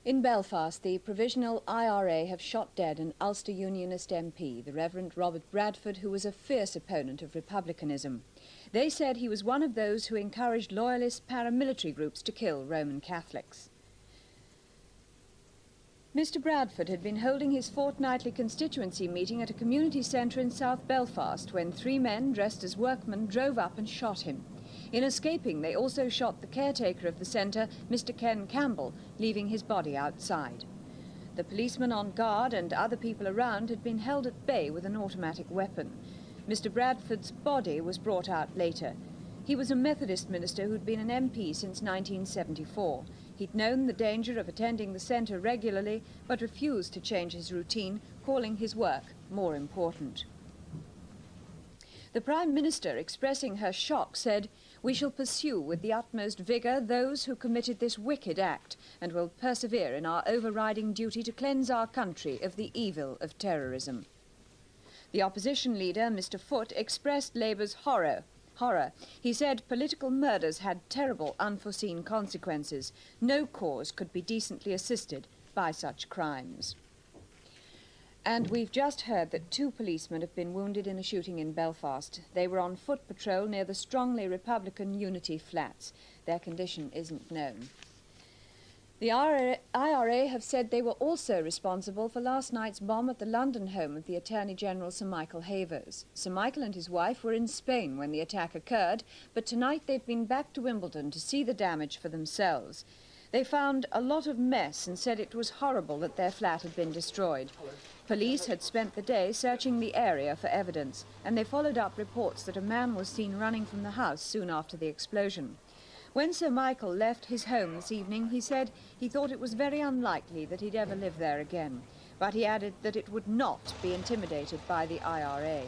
In Belfast, the Provisional IRA have shot dead an Ulster Unionist MP, the Rev Robert Bradford, who was a fierce opponent of republicanism. They said he was one of those who encouraged loyalist paramilitary groups to kill Roman Catholics. Mr Bradford had been holding his fortnightly constituency meeting at a community centre in South Belfast when three men dressed as workmen drove up and shot him. In escaping, they also shot the caretaker of the centre, Mr Kenneth Campbell, leaving his body outside. The policeman on guard and other people around had been held at bay with an automatic weapon. Mr Bradford's body was brought out later. He was a Methodist minister who'd been an MP since 1974. He'd known the danger of attending the centre regularly, but refused to change his routine, calling his work more important. The Prime Minister, expressing her shock, said, "We shall pursue with the utmost vigour those who committed this wicked act, and will persevere in our overriding duty to cleanse our country of the evil of terrorism." The opposition leader, Mr Foot, expressed Labour's horror. He said political murders had terrible unforeseen consequences. No cause could be decently assisted by such crimes. And we've just heard that 2 policemen have been wounded in a shooting in Belfast. They were on foot patrol near the strongly Republican Unity flats. Their condition isn't known. The IRA have said they were also responsible for last night's bomb at the London home of the Attorney General Sir Michael Havern. Sir Michael and his wife were in Spain when the attack occurred, but tonight they've been back to Wimbledon to see the damage for themselves. They found a lot of mess and said it was horrible that their flat had been destroyed. Police had spent the day searching the area for evidence, and they followed up reports that a man was seen running from the house soon after the explosion. When Sir Michael left his home this evening, he said he thought it was very unlikely that he'd ever live there again, but he added that it would not be intimidated by the IRA.